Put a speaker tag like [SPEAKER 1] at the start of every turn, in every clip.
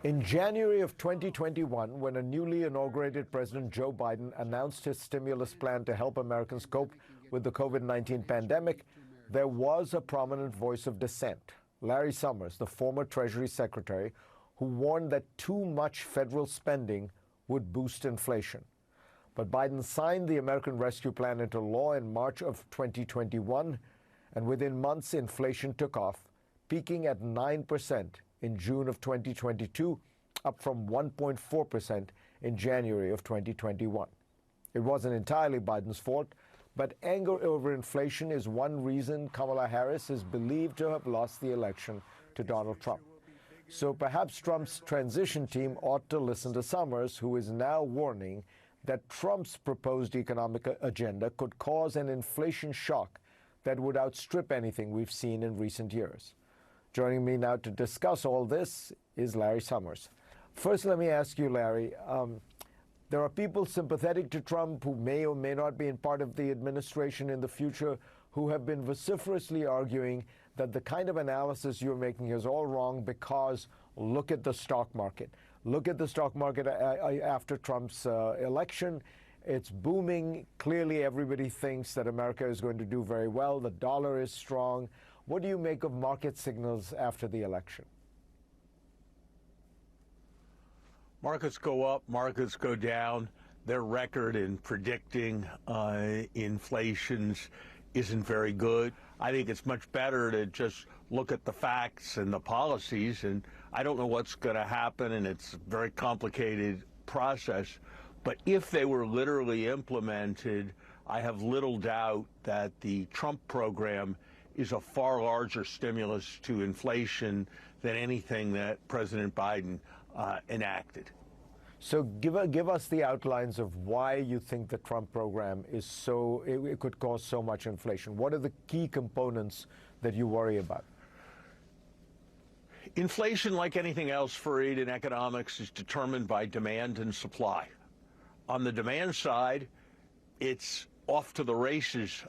[SPEAKER 1] In January of 2021, when a newly inaugurated President Joe Biden announced his stimulus plan to help Americans cope with the COVID-19 pandemic, there was a prominent voice of dissent, Larry Summers, the former Treasury Secretary, who warned that too much federal spending would boost inflation. But Biden signed the American Rescue Plan into law in March of 2021, and within months, inflation took off, peaking at 9% in June of 2022, up from 1.4% in January of 2021. It wasn't entirely Biden's fault, but anger over inflation is one reason Kamala Harris is believed to have lost the election to Donald Trump. So perhaps Trump's transition team ought to listen to Summers, who is now warning that Trump's proposed economic agenda could cause an inflation shock that would outstrip anything we've seen in recent years. Joining me now to discuss all this is Larry Summers. First, let me ask you, Larry, there are people sympathetic to Trump who may or may not be in part of the administration in the future who have been vociferously arguing that the kind of analysis you're making is all wrong because look at the stock market. Look at the stock market after Trump's election. It's booming. Clearly, everybody thinks that America is going to do very well. The dollar is strong. What do you make of market signals after the election?
[SPEAKER 2] Markets go up, markets go down. Their record in predicting inflations isn't very good. I think it's much better to just look at the facts and the policies, and I don't know what's going to happen, and it's a very complicated process. But if they were literally implemented, I have little doubt that the Trump program is a far larger stimulus to inflation than anything that President Biden enacted.
[SPEAKER 1] So give us the outlines of why you think the Trump program is it could cause so much inflation. What are the key components that you worry about?
[SPEAKER 2] Inflation, like anything else, Fareed, in economics, is determined by demand and supply. On the demand side, it's off to the races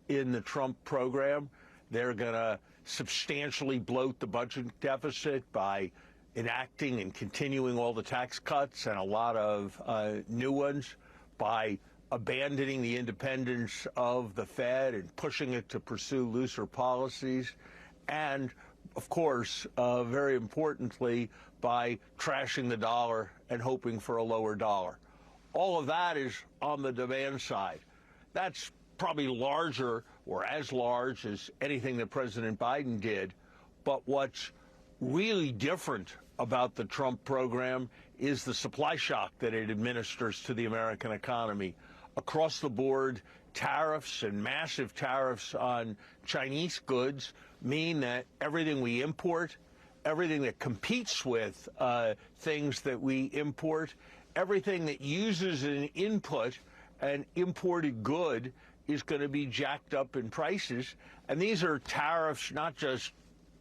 [SPEAKER 2] in the Trump program. They're going to substantially bloat the budget deficit by enacting and continuing all the tax cuts and a lot of new ones, by abandoning the independence of the Fed and pushing it to pursue looser policies, and, of course, very importantly, by trashing the dollar and hoping for a lower dollar. All of that is on the demand side. That's probably larger or as large as anything that President Biden did. But what's really different about the Trump program is the supply shock that it administers to the American economy. Across the board, tariffs and massive tariffs on Chinese goods mean that everything we import, everything that competes with things that we import, everything that uses an input, an imported good, is going to be jacked up in prices. And these are tariffs not just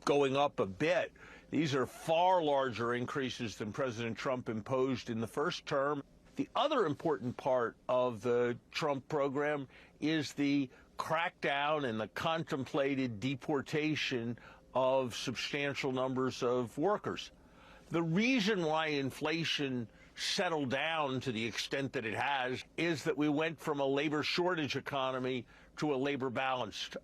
[SPEAKER 2] going up a bit. These are far larger increases than President Trump imposed in the first term. The other important part of the Trump program is the crackdown and the contemplated deportation of substantial numbers of workers. The reason why inflation settled down to the extent that it has is that we went from a labor shortage economy to a labor balanced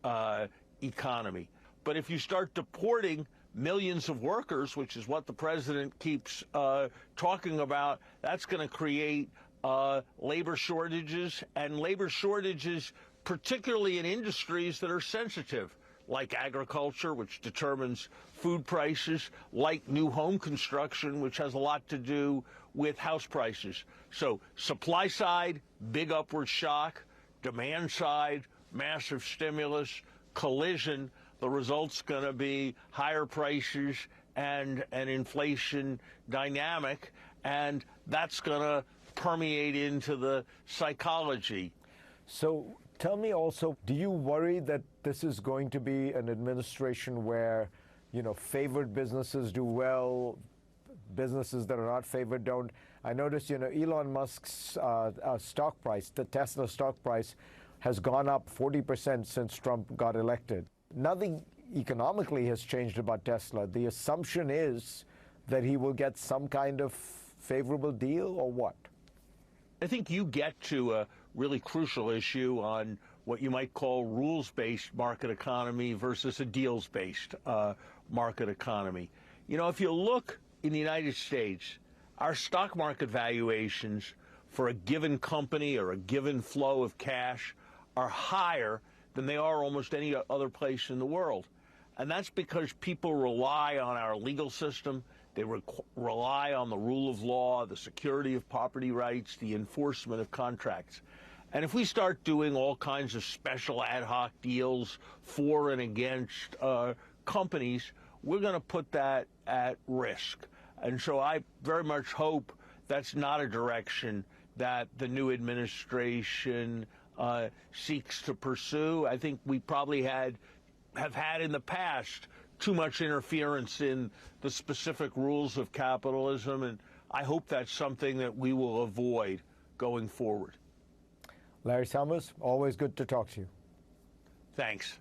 [SPEAKER 2] economy. But if you start deporting millions of workers, which is what the president keeps talking about, that's going to create labor shortages, and labor shortages particularly in industries that are sensitive, like agriculture, which determines food prices, like new home construction, which has a lot to do with house prices. So supply side, big upward shock. Demand side, massive stimulus. Collision, the result's going to be higher prices and an inflation dynamic, and that's going to permeate into the psychology.
[SPEAKER 1] So tell me also, do you worry that this is going to be an administration where, favored businesses do well, businesses that are not favored don't? I noticed, Elon Musk's stock price, the Tesla stock price, has gone up 40% since Trump got elected. Nothing economically has changed about Tesla. The assumption is that he will get some kind of favorable deal, or what?
[SPEAKER 2] I think you get to a really crucial issue on what you might call rules-based market economy versus a deals-based market economy. You know, if you look in the United States, our stock market valuations for a given company or a given flow of cash are higher than they are almost any other place in the world. And that's because people rely on our legal system. They rely on the rule of law, the security of property rights, the enforcement of contracts. And if we start doing all kinds of special ad hoc deals for and against companies, we're going to put that at risk. And so I very much hope that's not a direction that the new administration seeks to pursue. I think we probably have had in the past too much interference in the specific rules of capitalism, and I hope that's something that we will avoid going forward.
[SPEAKER 1] Larry Summers, always good to talk to you.
[SPEAKER 2] Thanks.